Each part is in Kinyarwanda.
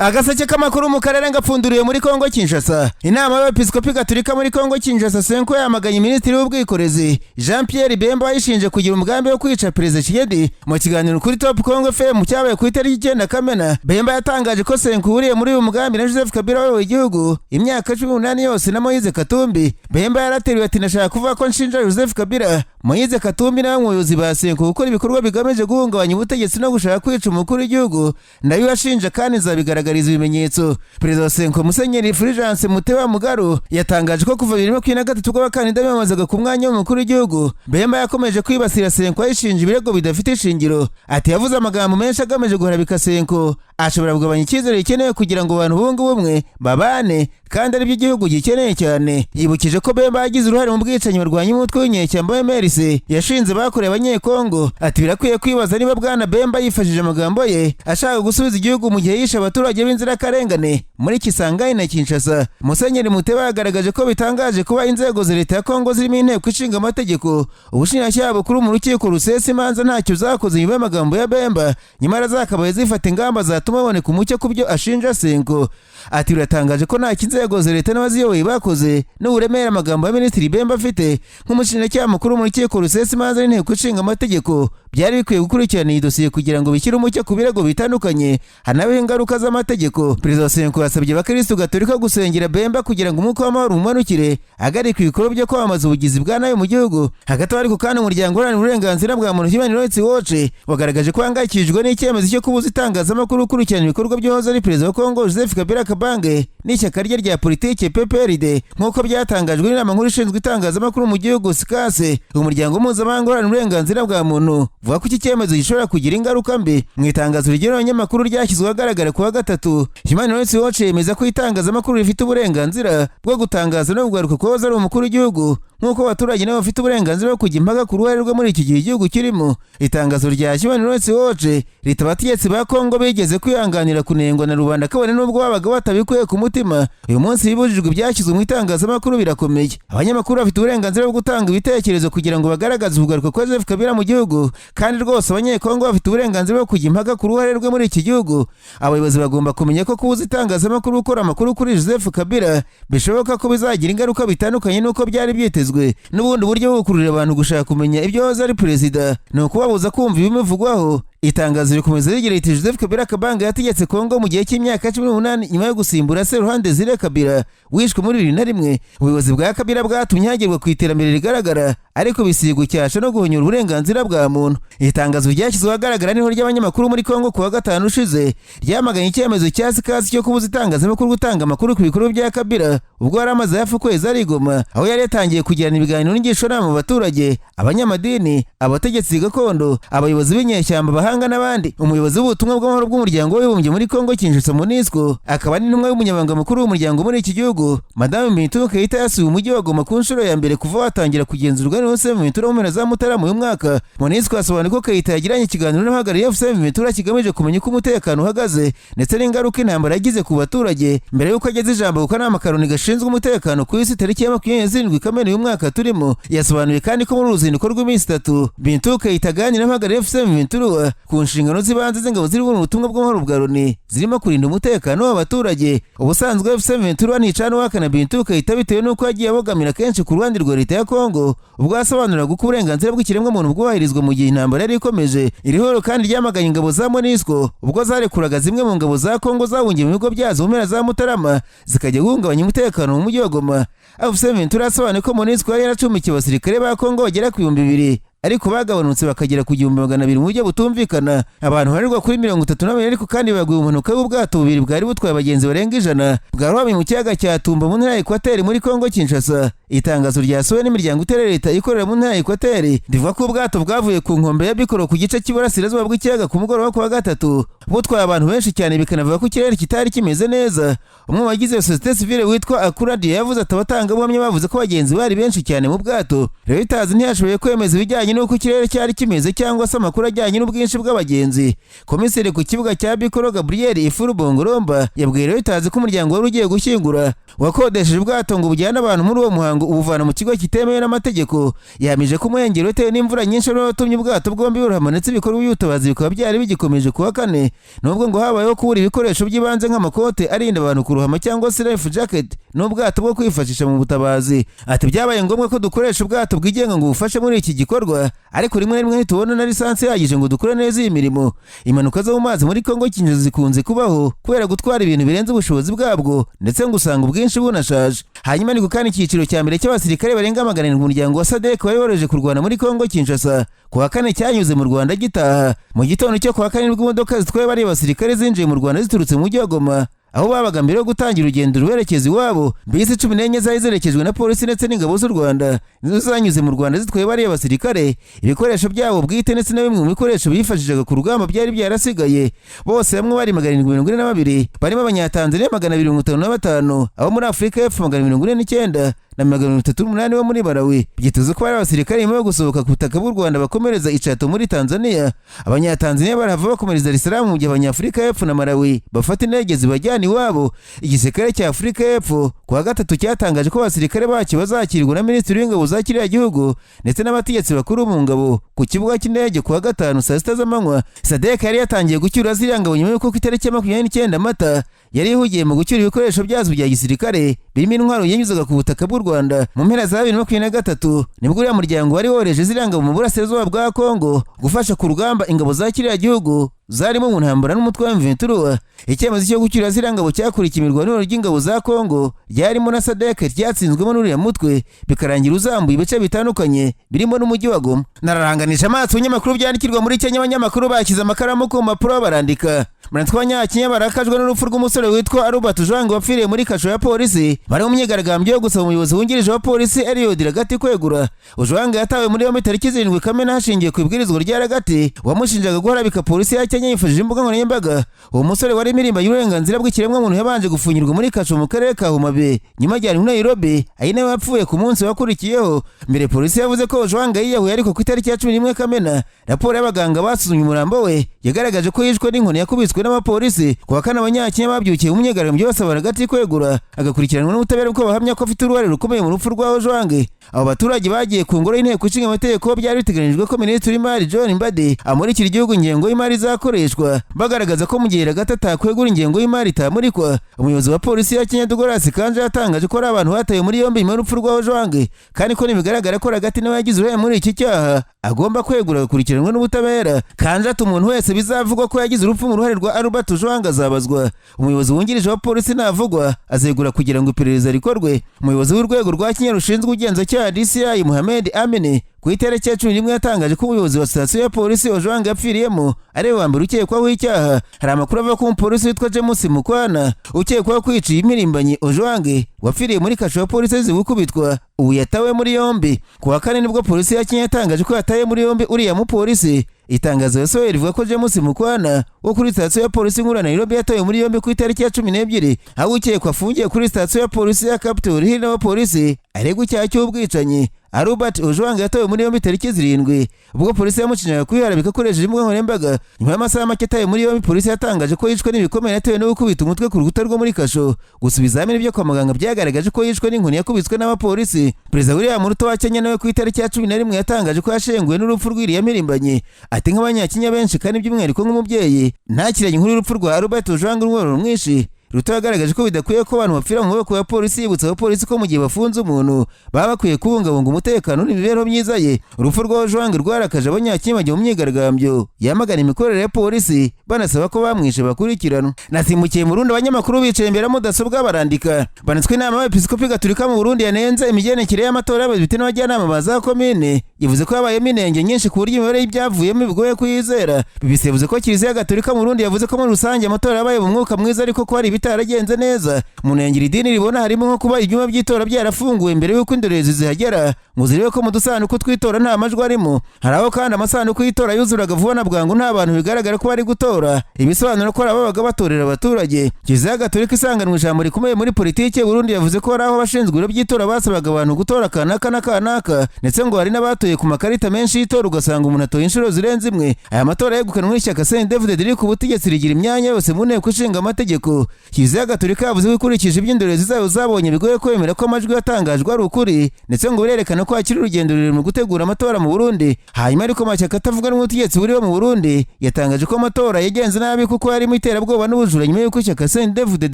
Agaseke k'amakuru mu karere ngapfunduriye muri Kongo Kinshasa. Inama y'Abepiskopi Gatolika muri Kongo Kinshasa Senko yamaganye ministre w'ubwikorezi Jean Pierre Bemba yishinje kugira umugambi wo kwica Perezida Tshisekedi. Mu kiganiro kuri Top Congo FM cyabaye ku itariki 9 Kamena, Bemba yatangaje ko Senko uriye muri uyu mugambi na Joseph Kabila wayoboye igihugu imyaka 18 yose na Moise Katumbi. Bemba yarateruye ati nashaka kuvuga ko nshinja Joseph Kabila, Moise Katumbi n'abayobozi ba Senko gukora ibikorwa bigamije guhungabanya ubutegetsi no gushaka kwica umukuru w'igihugu. Ndayo yashinja kandi zabigaragariza ibimenyetso. Perezida Senko Musenyeri Fulgence Mutewa Mugaro yatangaje ko kuva 2023 ubwo abakandida bamazaga ku mwanya w'umukuru w'igihugu, Bemba yakomeje kwibasira Senko ayishinja ibirego bidafite ishingiro. Ati yavuze amagambo menshi agamije guharabika Senko, ashobora kugabanya icyizere gikenewe kugira ngo abantu bunge ubumwe babane kandi ari by'igihugu gikeneye cyane. Yibukije ko Bemba yagize uruhare mu bwicanyi barwanya umutwe w'inyeshyamba MRC yashinze bakoreye abanyekongo. Ati birakwiye kwibaza niba bwana Bemba yifashije amagambo ye ashaka gusubiza igihugu mu gihe yishe abaturage b'inzirakarengane muri Kisangani na Kinshasa. Musenyeri Mutewa yagaragaje ko bitangaje kuba inzego za leta ya Kongo zirimo inteko ishinga amategeko, ubushinjacyaha bukuru mu rukiko rusesa imanza ntacyo zakoze nyuma y'amagambo ya Bemba, nyamara zakabaye zifata ingamba zatuma baboneka umucyo ku byo ashinja Senko. Ati biratangaje ko nta inzego za leta n'abaziyoboye bakoze n'uburemere amagambo ya Ministre Bemba afite nk'umushinjacyaha mukuru mu rukiko rusesa imanza n'inteko ishinga amategeko byari bikwiye gukurikirana iyi dosiye kugira ngo bishyire umucyo ku birego bitandukanye hanabeho ingaruka z'amategeko. Perezida Senko yasabye abakristo Gatolika gusengera Bemba kugira ngo umwuka w'amahoro umanukire agarika ibikorwa byo kwamamaza ubugizi bwa nabi mu gihugu. Hagati ariko kandi umuryango uharanira uburenganzira bwa muntu Human Rights Watch wagaragaje ko hangayikishijwe n'icyemezo cyo kubuza itangazamakuru gukurikirana ibikorwa by'uwahoze ari perezida wa Kongo Joseph Kabila Kabange n'ishyaka rye rya politiki PPRD nk'uko byatangajwe n'inama nkuru ishinzwe itangazamakuru mu gihugu SICASE. Umuryango mpuzamahanga uharanira uburenganzira bwa muntu vuga ko iki cyemezo gishobora kugira ingaruka mbi. Mu itangazo rigena abanyamakuru ryashyizwe ahagaragara kuwa gatatu, Human Rights Watch yemeza ko itangazamakuru rifite uburenganzira bwo gutangaza no kugaruka ko wahoze ari umukuru w'igihugu nk'uko abaturage nabo bafite uburenganzira bwo kujya impaka ku ruhare rwe muri iki gihe igihugu kirimo. Itangazo rya Human Rights Watch ritaba abategetsi ba Kongo bigeze kwihanganira kunengwa na rubanda kabone n'ubwo babaga batabikuye ku mutima. Uyu munsi bibujijwe ibyashyizwe mu itangazamakuru birakomeye. Abanyamakuru bafite uburenganzira bwo gutanga ibitekerezo kugira ngo bagaragaze ukugaruka kwa Joseph Kabila mu gihugu, kandi rwose abanyekongo bafite uburenganzira bwo kujya impaka ku ruhare rwe muri iki gihugu. Abayobozi bagomba kumenya ko kubuza itangazamakuru gukora amakuru kuri Joseph Kabila bishoboka ko bizagira ingaruka bitandukanye n'uko byari byitezwe. N'ubundi buryo bwo gukururira abantu gushaka kumenya ibyo wahoze ari perezida ni ukubabuza kumva ibimuvugwaho. Itangazo rikomeza rigira riti Joseph Kabila Kabange yategetse Kongo mu gihe cy'imyaka 18 nyuma yo gusimbura Seruhande Desire Kabila wishwe muri 2001. Ubuyobozi bwa Kabila bwatumye hagerwa ku iterambere rigaragara ariko bisigo cyasha no guhonyura uburenganzira bwa muntu. Itangazo ryashyizwe ahagaragara niho ry'abanyamakuru muri Kongo kuwa gatanu ushize ryamaganye icyemezo cya SICASE cyo kubuza itangazamakuru gutanga amakuru ku bikorwa bya Kabila ubwo yari amaze hafi ukwezi ari Goma, aho yari yatangiye kugirana ibiganiro n'ingisho mu baturage, abanyamadini, abategetsi gakondo, abayobozi b'inyeshyamba bahanga n'abandi. Umuyobozi w'ubutumwa bw'amahoro bw'umuryango w'abibumbye muri Kongo Kinshasa MONUSCO akaba ni n'umwe w'umunyamabanga mukuru w'umuryango muri iki gihugu, Madame Bintou Keita yasuye umujyi wa Goma ku nshuro ya mbere kuva watangira kugenzurwa n'Joseph Bintou mu mpera za Mutarama uyu mwaka. MONUSCO yasobanuye ko Keita yagiranye ikiganiro n'abahagarariye Joseph Bintou kigamije kumenya uko umutekano uhagaze ndetse n'ingaruka intambara yagize ku baturage. Mbere y'uko ageze ijambo ku kanama karoni gashinzwe umutekano ku isi tariki ya 27 Kamena uyu mwaka turimo, yasobanuye kandi ko muri uruzinduko rw'iminsi 3 Bintou Keita aganira n'abahagarariye Joseph Bintou ku nshingano z'ibanze z'ingabo ziri mu butumwa bw'amahoro bwa Loni zirimo kurinda umutekano w'abaturage. Ubusanzwe Joseph Bintou nicana wakana Bintou Keita bitewe n'uko yagiye abogamira kenshi ku ruhande rwa leta ya Kongo ubwo asobanuraga uko uburenganzira bw'ikiremwa muntu bwubahirizwa mu gihe intambara yari ikomeje. Iri horo kandi ryamaganye ingabo za MONUSCO ubwo zarekuraga zimwe mu ngabo za Kongo zahungiye mu bigo byazo mu mpera za Mutarama zikajya guhungabanya umutekano mu mujyi wa Goma. Joseph Bintou asobanuye ko MONUSCO yari yaracumbikiye abasirikare ba Kongo bagera ku 2,000 ariko bagabanutse bakagera ku 2,200 mu buryo butumvikana. Abantu barirwa kuri 32 ariko kandi baguye umunuka w'ubwato bubiri bwari butwaye abagenzi barenga 100 bwarwamye mu kiyaga cya Tumba mu ntara ya Equateur muri Kongo Kinshasa. Itangazo ryasohowe n'imiryango iterera leta ikorera mu ntara ya Equateur rivuga ko ubwato bwavuye ku nkombe ya Bikoro ku gice cy'iburasirazuba bw'ikiyaga ku mugoroba kuwa gatatu butwaye abantu benshi cyane, bikanavuga ko ikirere kitari kimeze neza. Umwe wagize societe civile witwa Akuradia yavuze atabatangabuhamya bavuze ko abagenzi bari benshi cyane mu bwato. Reuters ntiyashoboye kwemeza ibijyanye bijyanye n'uko ikirere cyari kimeze cyangwa se amakuru ajyanye n'ubwinshi bw'abagenzi. Komiseri ku kibuga cya Bikoro Gabriel Ifuru Bongoromba yabwiye Reuters ko umuryango wari ugiye gushyingura wakodesheje ubwato ngo bujyane abantu muri uwo muhango ubuvana mu kigo kitemewe n'amategeko. Yamije ko umuhengeri utewe n'imvura nyinshi wari watumye ubwato bwombi burohama ndetse ibikorwa by'ubutabazi bikaba byari bigikomeje kuwa kane, nubwo ngo habayeho kubura ibikoresho by'ibanze nk'amakote arinda abantu kurohama cyangwa se life jacket n'ubwato bwo kwifashisha mu butabazi. Ati byabaye ngombwa ko dukoresha ubwato bwigenga ngo bufashe muri iki gikorwa, ariko rimwe na rimwe ntitubona na lisansi yagije ngo dukore neza iyi mirimo. Impanuka zo mu mazi muri Kongo Kinshasa zikunze kubaho kubera gutwara ibintu birenze ubushobozi bwabwo ndetse ngo usanga ubwinshi bunashaje. Hanyuma ni gukana icyiciro cya mbere cy'abasirikare barenga 700 mu muryango wa SADC wari woroje kurwana muri Kongo Kinshasa kuwa kane cyanyuze mu Rwanda gitaha. Mu gitondo cyo kuwa kane nibwo imodoka zitwaye bari basirikare zinjiye mu Rwanda ziturutse mu mujyi wa Goma, aho babaga mbere yo gutangira urugendo ruherekeza iwabo. Bisi 14 zari zerekejwe na polisi ndetse n'ingabo z'u Rwanda nizo zanyuze mu Rwanda zitwaye bari abasirikare, ibikoresho byabo bwite ndetse na bimwe mu bikoresho bifashishaga ku rugamba byari byarasigaye. Bose hamwe bari 742, barimo abanyatanzania 255, abo muri Afurika y'Epfo 149 na 338 bo muri Malawi. Byitezwe ko bari abasirikare nyuma yo gusohoka ku butaka bw'u Rwanda bakomereza Ichato muri Tanzania. Abanyatanzania barahava bakomereza Dar es Salaam mu gihe Abanyafurika y'Epfo na Malawi bafata indege zibajyana iwabo. Igisirikare cya Afurika y'Epfo kuwa gatatu cyatangaje ko abasirikare bacyo bazakirwa na Ministre w'ingabo za kiriya gihugu ndetse n'abategetsi bakuru mu ngabo ku kibuga cy'indege kuwa gatanu saa 6 z'amanywa. SADC yari yatangiye gucyura ziriya ngabo nyuma y'uko ku itariki ya 29 Mata yari ihugiye mu gucyura ibikoresho byazo bya gisirikare birimo intwaro yanyuzaga ku butaka bw'u Rwanda. Mu mpera za 2023 nibwo uriya muryango wari wohereje ziriya ngabo mu burasirazuba bwa Kongo gufasha ku rugamba ingabo za kiriya gihugu zarimo mu ntambara n'umutwe wa M23. Icyemezo cyo gucyura ziriya ngabo cyakurikiye imirwanire ry'ingabo za Kongo ryarimo na SADC ryatsinzwemo n'uriya mutwe bikarangira uzambuye ibice bitandukanye birimo n'umujyi wa Goma. Nararanganisha amaso y'inyamakuru byandikirwa muri Kenya. Abanyamakuru bakiza amakaramu ku mpapuro barandika. Abanyakinya barakajwe n'urupfu rw'umusore witwa Albert Jwang wapfiriye muri kasho ya polisi bari mu myigaragambyo yo gusaba umuyobozi wungirije wa polisi Eliud Ragati kwegura. Jwang yatawe muri yombi tariki 7 Kamena hashingiye ku ibwirizwa rya Ragati wamushinjaga guharabika polisi ya Kenya yifashishije imbuga nkoranyambaga. Uwo musore wari imirimba y'uburenganzira bw'ikiremwamuntu yabanje gufungirwa muri kasho mu karere ka Humabe nyuma ajyana i Nairobi, ari nawe yapfuye ku munsi wakurikiyeho. Mbere polisi yavuze ko Jwang yiyahuye, ariko ku itariki ya 11 Kamena raporo y'abaganga basuzumye umurambo we yagaragaje ko yishwe n'inkoni yakubiswe n'abapolisi. Kuwa kane Abanyakinya babyukiye mu myigaragambyo basaba Ragati kwegura agakurikiranwa n'ubutabera bwo bahamya ko afite uruhare rukomeye mu rupfu rwa Jwang. Abo baturage bagiye ku ngoro y'inteko ishinga amategeko byari biteganyijwe ko Ministre w'Imari John Mbadi amurikira igihugu ingengo y'imari izakoreshwa, bagaragaza ko mu gihe Ragati atakwegura ingengo y'imari itamurikwa. Umuyobozi wa polisi ya Kenya Douglas Kanja yatangaje ko ari abantu bataye muri yombi nyuma y'urupfu rwa Jwang, kandi ko nibigaragara ko Ragati nawe yagize uruhare muri iki cyaha agomba kwegura agakurikiranwa n'ubutabera. Kanja ati umuntu wese bizavugwa ko yagize urupfu mu ruhare rwa Albert Jwang azabazwa. Umuyobozi wungirije wa polisi navugwa azegura kugira ngo iperereza rikorwe. Umuyobozi w'urwego rwa Kenya rushinzwe ubugenzacyaha DCI Mohamed Amini ku itariki ya 11 yatangaje ko umuyobozi wa sitasiyo ya polisi Jwang yapfiriyemo ari wa mbere ukekwaho icyaha. Hari amakuru avuga ko umupolisi witwa James Mukwana ukekwaho kwica imirimbanyi Jwang wapfiriye muri kasho ya polisi zibukubitwa ubu yatawe muri yombi. Kuwa kane nibwo polisi ya Kenya yatangaje ko yataye muri yombi uriya mupolisi. Itangazo yasohoye rivuga ko James Mukwana wo kuri sitasiyo ya polisi nkuru ya Nairobi yatawe muri yombi ku itariki ya 12, aho ukekwa afungiye kuri sitasiyo ya polisi ya Capitol Hill na polisi aregwa icyaha cy'ubwicanyi. Albert Jwang yatawe muri yombi tariki 7 ubwo polisi yamucinyaga kwiharabika akoresheje imbuga nkoranyambaga. Nyuma y'amasaha make ataye muri yombi, polisi yatangaje ko yishwe n'ibikomere yatewe no gukubita umutwe ku rukuta rwo muri kasho. Gusa ibizamini byo kwa muganga byagaragaje ko yishwe n'inkoni yakubiswe n'abapolisi. Perezida William Ruto wa Kenya nawe ku itariki ya 11 yatangaje ko yashenguwe n'urupfu rw'iriya mirimbanye. Ati nk'Abanyakinya benshi kandi by'umwihariko nk'umubyeyi ntakiranye inkuru y'urupfu rwa Albert Jwang n'umubabaro mwinshi. Ruto yagaragaje ko bidakwiye ko abantu bapfira mu maboko ya polisi, yibutsa abapolisi ko mu gihe bafunze umuntu baba bakwiye kubungabunga umutekano n'imibereho myiza ye. Urupfu rwa Jwang rwarakaje Abanyakinya bajya mu myigaragambyo yamagana imikorere ya polisi banasaba ko bamwishe bakurikiranwa. Nasimbukiye mu Burundi, abanyamakuru bicaye imbere ya mudasobwa barandika. Banitswe inama y'Abepiskopi Gatolika mu Burundi yanenze imigenekere y'amatora y'abadepite n'abajyanama ba za komine. Ivuze ko yabayemo inenge nyinshi ku buryo imibare y'ibyavuyemo bigoye kuyizera. BBC yavuze ko Kiliziya Gatolika mu Burundi yavuze ko muri rusange amatora yabaye mu mwuka mwiza, ariko ko hari bitaragenze neza. Munengera idini ribona harimo nko kuba ibyuma by'itora byarafunguwe mbere y'uko indorerezi zihagera ngo zirebe ko mu dusanduku twitora nta majwi arimo. Hari aho kandi amasanduku y'itora yuzuraga vuba na bwangu nta bantu bigaragara ko bari gutora, ibisobanura ko ababaga batorera abaturage. Kiliziya Gatolika isanganwe ijambo rikomeye muri politiki y'u Burundi yavuze ko hari aho abashinzwe ibiro by'itora basabaga abantu gutora kanaka na kanaka, ndetse ngo hari n'abatoye watoye ku makarita menshi y'itora ugasanga umuntu atoye inshuro zirenze imwe. Aya matora yegukanwe n'ishyaka CNDD-FDD riri ku butegetsi rigira imyanya yose mu nteko ishinga amategeko. Kiliziya Gatolika yavuze ko ikurikije iby'indorerezi zayo zabonye bigoye kwemera ko amajwi yatangajwe ari ukuri, ndetse ngo birerekana ko hakiri urugendo rurerure mu gutegura amatora mu Burundi. Hanyuma ariko amashyaka atavuga n'ubutegetsi buriho mu Burundi yatangaje ko amatora yagenze nabi kuko yarimo iterabwoba n'ubujura nyuma y'uko ishyaka CNDD-FDD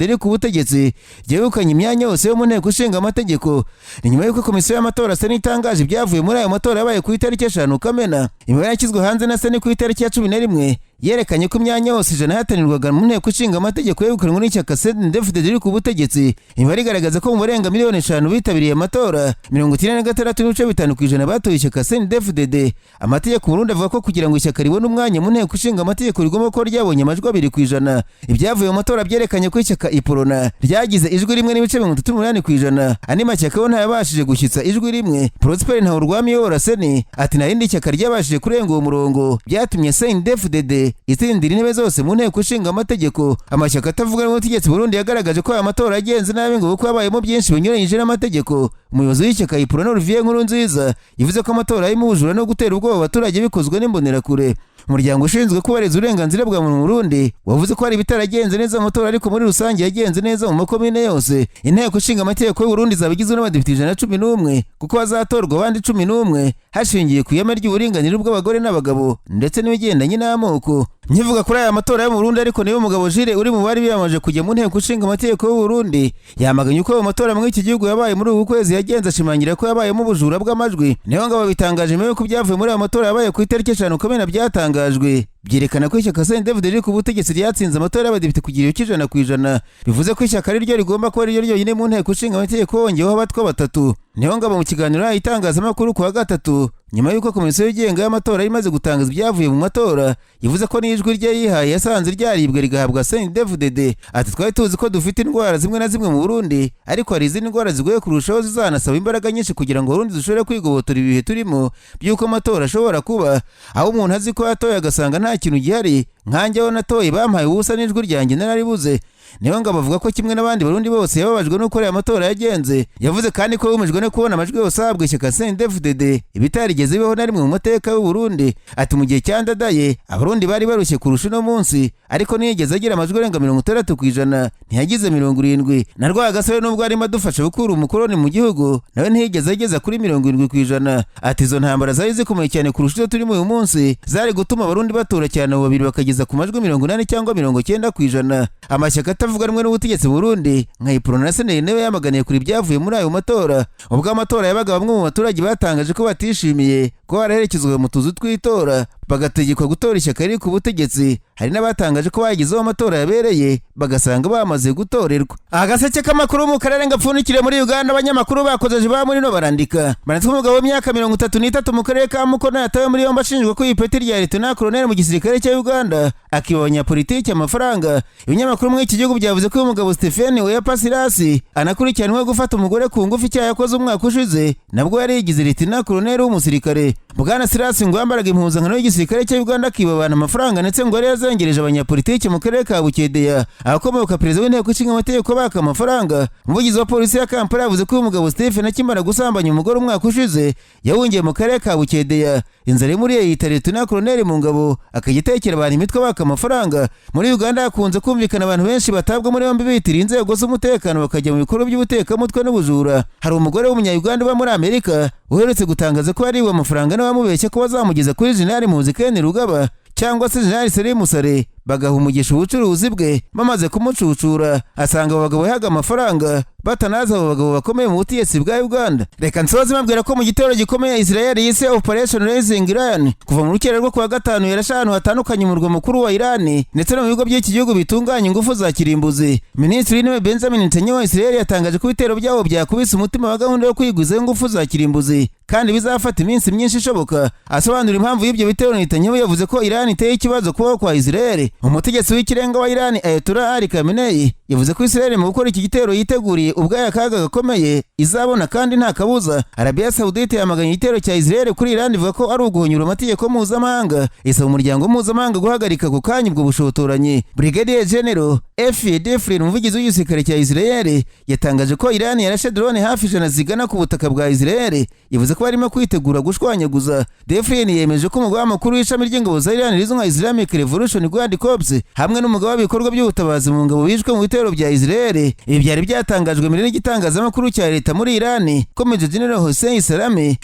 riri ku butegetsi ryegukanye imyanya yose yo mu nteko ishinga amategeko. Ni nyuma y'uko komisiyo y'amatora Sena itangaje ibyavuye muri ayo matora yabaye ku itariki 5 Kamena. Imibare yashyizwe hanze na Sena ku itariki ya 11 yerekanye ko imyanya yose ijana yahatanirwaga mu nteko ishinga amategeko yegukanwe n'ishyaka CNDD-FDD riri ku butegetsi. Imibare igaragaza ko mu barenga miliyoni 5 bitabiriye amatora 96.5% batoye ishyaka CNDD-FDD. Amategeko Burundi avuga ko kugira ngo ishyaka ribone umwanya mu nteko ishinga amategeko rigomba ko ryabonye amajwi 2%. Ibyavuye mu matora byerekanye ko ishyaka Iporona ryagize ijwi rimwe n'ibice 38%. Andi mashyaka yo ntayabashije gushyitsa ijwi rimwe. Prosper Ntawurwamiyo Seni ati narindi ishyaka ryabashije kurenga uwo murongo byatumye CNDD-FDD itsindira intebe zose mu nteko ishinga amategeko. Amashyaka atavuga n'ubutegetsi Burundi yagaragaje ko aya matora yagenze nabi ngo kuko yabayemo byinshi binyuranyije n'amategeko. Umuyobozi w'ishyaka Iporona Olivier Nkurunziza yavuze ko amatora arimo ubujura no gutera ubwoba abaturage bikozwe n'imbonerakure. Umuryango ushinzwe kubahiriza uburenganzira bwa muntu mu Burundi wavuze ko hari ibitaragenze neza mu matora ariko muri rusange yagenze neza mu makomine yose. Inteko ishinga amategeko y'u Burundi zabigizwe n'abadepite 111 kuko bazatorwa abandi 11 hashingiye ku yama ry'uburinganire bw'abagore n'abagabo ndetse n'ibigendanye n'amoko. Nkivuga kuri aya matora yo mu Burundi ariko niyo mugabo Jire uri mu bari biyamaje kujya mu nteko ishinga amategeko y'u Burundi yamaganye uko amatora mu iki gihugu yabaye muri ubu kwezi yagenze ashimangira ko yabayemo ubujura bw'amajwi. Niyo ngabo bitangaje mbere ko byavuye muri aya matora yabaye ku itariki 5 Kamena byatangajwe. Byerekana ko ishyaka CNDD-FDD riri ku butegetsi ryatsinze amatora y'abadepite kugira ijana ku ijana. Bivuze ko ishyaka ari ryo rigomba kuba ryo ryonyine mu nteko ishinga amategeko hongeyeho abatwa 3. Niyo ngabo mu kiganiro itangazamakuru ku wa gatatu nyuma y'uko komisiyo yigenga y'amatora imaze gutangaza ibyavuye mu matora yavuze ko n'ijwi rye yihaye yasanze ryaribwe rigahabwa CNDD-FDD. Ati twari tuzi ko dufite indwara zimwe na zimwe mu Burundi ariko hari izindi ndwara zigoye kurushaho zizanasaba imbaraga nyinshi kugira ngo Burundi dushobore kwigobotora ibihe turimo by'uko amatora ashobora kuba aho umuntu azi ko yatoye agasanga nta kintu gihari. Nkanjye aho natoye bampaye ubusa n'ijwi ryanjye nararibuze. Niyo ngabo bavuga ko kimwe n'abandi Barundi bose yababajwe n'uko aya matora yagenze. Yavuze kandi ko yumijwe no kubona amajwi yose ahabwa ishyaka CNDD-FDD ibitarigeze bibaho na rimwe mu mateka y'u Burundi. Ati mu gihe cyandadaye Abarundi bari barushye kurusha uno munsi ariko ntiyigeze agira amajwi arenga 60%, ntiyagize 70%. Na Agaseke nubwo arimo adufasha gukura umukoroni mu gihugu nawe ntiyigeze ageza kuri 70%. Ati izo ntambara zari zikomeye cyane kurusha izo turimo uyu munsi zari gutuma Abarundi batora cyane abo babiri bakageza ku majwi 80 cyangwa 90%. Amashyaka atavuga rumwe n'ubutegetsi Burundi nka Iporona na Sena nawe yamaganiye kuri byavuye muri ayo matora. Ubwo amatora yabaga bamwe mu baturage batangaje ko batishimiye ko baraherekezwa mu tuzu twitora bagategekwa gutora ishyaka riri ku butegetsi. Hari n'abatangaje ko bagizeho amatora yabereye bagasanga bamaze gutorerwa. Agaseke k'amakuru mu karere ngapfunikire muri Uganda abanyamakuru bakozeje ba muri no barandika banatwe umugabo w'imyaka 33 mu karere ka Mukono yatawe muri yombi ashinjwa ko ipeti rya Lieutenant Colonel mu gisirikare cya Uganda akiba abanyapolitiki amafaranga. Ibinyamakuru mu iki gihugu byavuze ko uyu mugabo Stephen Weyapasirasi anakurikiranwe gufata umugore ku ngufu icyaha yakoze umwaka ushize nabwo yari yigize Lieutenant Colonel w'umusirikare. Bwana Sirasi ngo yambaraga impuzankano y'igisirikare cya Uganda akiba abantu amafaranga ndetse ngo yari yazengereje abanyapolitiki mu karere ka Bukedeya akomoka perezida w'inteko ishinga amategeko baka amafaranga. Umuvugizi wa polisi ya Kampala yavuze ko uyu mugabo Stephen akimara gusambanya umugore umwaka ushize yawungiye mu karere ka Bukedeya. Inzara muri yita Lieutenant Colonel mu ngabo akagitekera abantu imitwe baka amafaranga. Muri Uganda hakunze kumvikana abantu benshi batabwa muri yombi bitira inzego z'umutekano bakajya mu bikorwa by'ubutekamutwe n'ubujura. Hari umugore w'umunya-Uganda uba muri Amerika uherutse gutangaza ko ariwe amafaranga n'abamubeshya ko bazamugeza kuri General Muzikeni Rugaba cyangwa se General Selimusare bagaha umugisha ubucuruzi bwe. Bamaze kumucucura asanga abagabo yahaga amafaranga batanaza abo bagabo bakomeye mu butegetsi bwa Uganda. Reka nsoze mabwira ko mu gitero gikomeye Israel yise Operation Rising Lion kuva mu rukera rwo kuwa gatanu yarashe ahantu hatandukanye mu murwa mukuru wa Iran ndetse no mu bigo by'iki gihugu bitunganya ingufu za kirimbuzi. Ministre w'intebe Benjamin Netanyahu wa Israel yatangaje ko ibitero byabo byakubise umutima wa gahunda yo kwiguza ingufu za kirimbuzi kandi bizafata iminsi myinshi ishoboka. Asobanura impamvu y'ibyo bitero, Netanyahu yavuze ko Iran iteye ikibazo kubaho kwa Israel. Umutegetsi w'ikirenga wa Iran Ayatollah Ali Khamenei yavuze ko Israel mu gukora iki gitero yiteguriye ubwayo akaga gakomeye izabona kandi nta kabuza. Arabia Saudite yamaganye igitero cya Israel kuri Iran ivuga ko ari uguhonyura amategeko mpuzamahanga, isaba umuryango mpuzamahanga guhagarika ku kanya ubwo bushotoranyi. Brigadier General F. Defrin, umuvugizi w'igisirikare cya Israel, yatangaje ko Iran yarashe drone hafi 100 zigana ku butaka bwa Israel, yavuze ko barimo kwitegura gushwanyaguza. Defrin yemeje ko umugaba mukuru w'ishami ry'ingabo za Iran rizwi nka Islamic Revolution Guard Corps hamwe n'umugaba w'ibikorwa by'ubutabazi mu ngabo bishwe mu bitero bya Israel. Ibi byari byatangajwe mbere n'igitangazamakuru cya leta muri Iran ko Major General Hossein Salami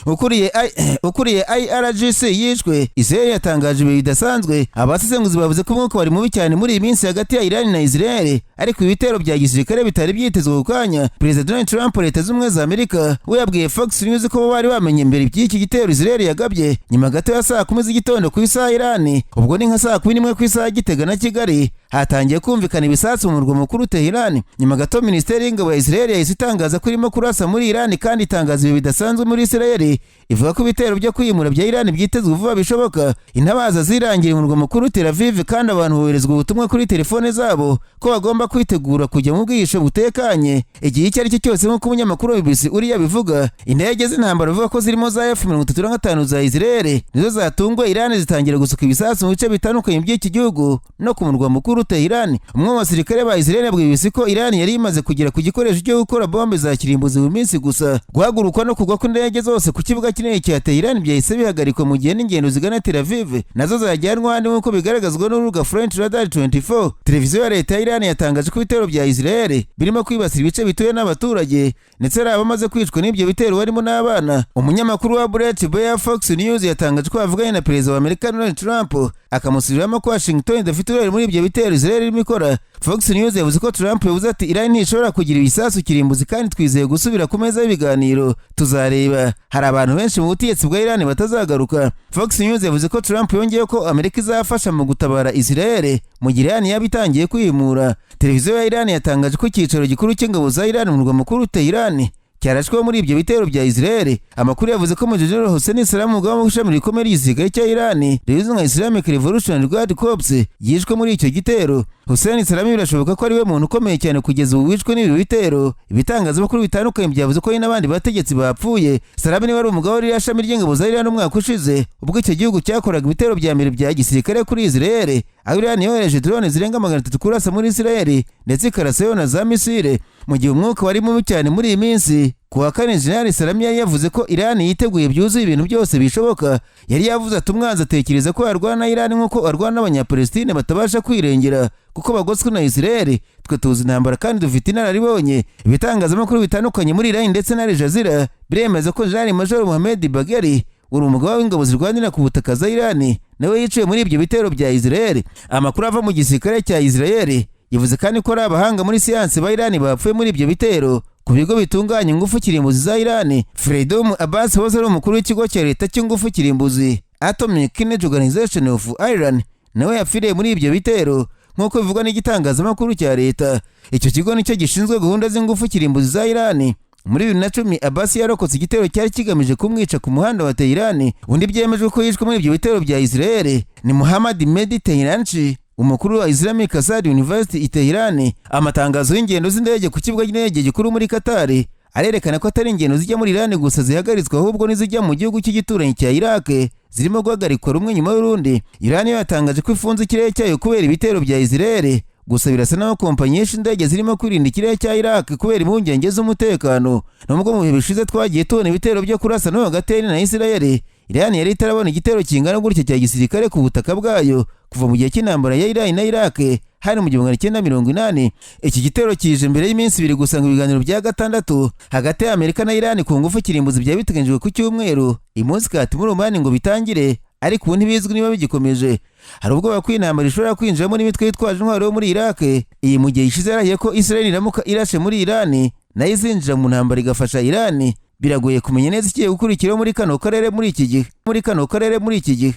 ukuriye IRGC yishwe. Israel yatangaje ibi bidasanzwe. Abasesenguzi bavuze ko umwuka wari mubi cyane muri iyi minsi hagati ya Iran na Israel, ariko ibitero bya gisirikare bitari byitezwe ku kanya. Perezida Donald Trump leta z'ubumwe za Amerika we yabwiye Fox News ko bari bamenye mbere by'iki gitero Israel yagabye nyuma gato ya saa 10 z'igitondo ku isaha Iran, ubwo ni nka saa 11 ku isaha Gitega na Kigali. Hatangiye kumvikana ibisasu mu murwa mukuru Tehran. Nyuma gato Ministeri y'ingabo ya Israel yahise itangaza ko irimo kurasa muri Iran kandi itangaza ibi bidasanzwe muri Israel, ivuga ko ibitero byo kwimura bya Iran byitezwe vuba bishoboka. Intabaza zirangiye mu murwa mukuru Tel Aviv kandi abantu boherezwa ubutumwa kuri telefone zabo ko bagomba kwitegura kujya mu bwihisho butekanye igihe icyo ari cyo cyose, nk'uko umunyamakuru wa BBC uriya bivuga. Indege z'intambara bivuga ko zirimo za F-35 za Israel nizo zatungwe Iran zitangira gusuka ibisasu mu bice bitandukanye by'iki gihugu no ku murwa mukuru Tehran. Umwe mu basirikare ba Israel yabwiye BBC ko Iran yari imaze kugera ku gikoresho cyo gukora bombe za kirimbuzi mu minsi gusa. Guhagurukwa no kugwa kw'indege zose ku kibuga kinini cya Tehran byahise bihagarikwa mu gihe n'ingendo zigana Tel Aviv nazo zajyanwa ahandi nk'uko bigaragazwa n'urubuga French Radar 24. Televiziyo ya leta ya Iran yatangaje ko ibitero bya Israel birimo kwibasira ibice bituye n'abaturage ndetse hari abamaze kwicwa n'ibyo bitero barimo n'abana. Umunyamakuru wa Brett Baer Fox News yatangaje ko bavuganye na perezida wa Amerika Donald Trump akamusubiramo ko Washington idafite uruhare muri ibyo bitero Israel irimo ikora. Fox News yavuze ko Trump yavuze ati Iran ntishobora kugira ibisasu kirimbuzi kandi twizeye gusubira ku meza y'ibiganiro, tuzareba. Hari abantu benshi mu butegetsi bwa Iran batazagaruka. Fox News yavuze ko Trump yongeye ko Amerika izafasha mu gutabara Israel mu gihe Iran yaba itangiye kwimura. Televiziyo ya Iran yatangaje ko icyicaro gikuru cy'ingabo za Iran mu murwa mukuru Tehran cyarashwe muri ibyo bitero bya Israel. Amakuru yavuze ko Major General Hossein Salami umugaba w'ishami rikomeye ry'igisirikare cya Iran rizwi nka Islamic Revolution Guard Corps yishwe muri icyo gitero. Hossein Salami birashoboka ko ari we muntu ukomeye cyane kugeza ubu wishwe n'ibi bitero. Ibitangazamakuru bitandukanye byavuze ko n'abandi bategetsi bapfuye. Salami niwe wari umugaba w'iriya shami ry'ingabo za Iran umwaka ushize ubwo icyo gihugu cyakoraga ibitero bya mbere bya gisirikare kuri Israel, aho Iran yohereje drone zirenga 300 kurasa muri Israel ndetse ikarasayo na za misile. Mu gihe umwuka wari mubi cyane muri iyi minsi, kuwa kane General Salami yari yavuze ko Iran yiteguye byuzuye ibintu byose bishoboka. Yari yavuze ati umwanzi atekereza ko yarwana na Iran nk'uko arwana n'abanyapalestine batabasha kwirengera kuko bagoswe na Israel. Twe tuzi intambara kandi dufite inararibonye. Ibitangazamakuru bitandukanye muri Iran ndetse na Al Jazeera biremeza ko General Major Mohammed Bagheri uri umugaba w'ingabo zirwanira ku butaka za Iran nawe yiciwe muri ibyo bitero bya Israel. Amakuru ava mu gisirikare cya Israel yavuze kandi ko ari abahanga muri siyansi ba Iran bapfuye muri ibyo bitero ku bigo bitunganya ingufu kirimbuzi za Iran. Freedom Abbas wahoze ari umukuru w'ikigo cya leta cy'ingufu kirimbuzi Atomic Energy Organization of Iran nawe yapfiriye muri ibyo bitero nk'uko bivugwa n'igitangazamakuru cya leta. Icyo kigo nicyo gishinzwe gahunda z'ingufu kirimbuzi za Iran. Muri 2010 Abbas yarokotse igitero cyari kigamije kumwica ku muhanda wa Tehran. Undi byemejwe ko yishwe muri ibyo bitero bya Israel ni Muhammad Mehdi Tehranchi, umukuru wa Islamic Azad University i Tehran. Amatangazo y'ingendo z'indege ku kibuga cy'indege gikuru muri Qatar arerekana ko atari ingendo zijya muri Iran gusa zihagaritswe ahubwo n'izijya mu gihugu cy'igituranyi cya Iraq zirimo guhagarikwa rumwe nyuma y'urundi. Iran yatangaje ko ifunze ikirere cyayo kubera ibitero bya Israel, gusa birasa naho kompanyi y'indege zirimo kwirinda ikirere cya Iraq kubera impungenge z'umutekano. Nubwo mu bihe bishize twagiye tubona ibitero byo kurasa no hagati na Israel, Iran yari itarabona igitero kingana gutya cya gisirikare ku butaka bwayo kuva mu gihe cy'intambara ya Iran na Iraq hari mu 1980. Iki gitero kije mbere y'iminsi 2 gusa ngo ibiganiro bya gatandatu hagati ya Amerika na Iran ku ngufu kirimbuzi bya biteganyijwe ku cyumweru imunsi muri Oman ngo bitangire, ariko ubu ntibizwi niba bigikomeje. Hari ubwo bakwintambara ishobora kwinjiramo n'imitwe yitwaje intwaro yo muri Iraq. Iyi mu gihe ishize yarahiye ko Israel iramuka irashe muri Iran nayo izinjira mu ntambara igafasha Iran. Biragoye kumenya neza ikiye gukurikiraho muri kano karere muri iki gihe.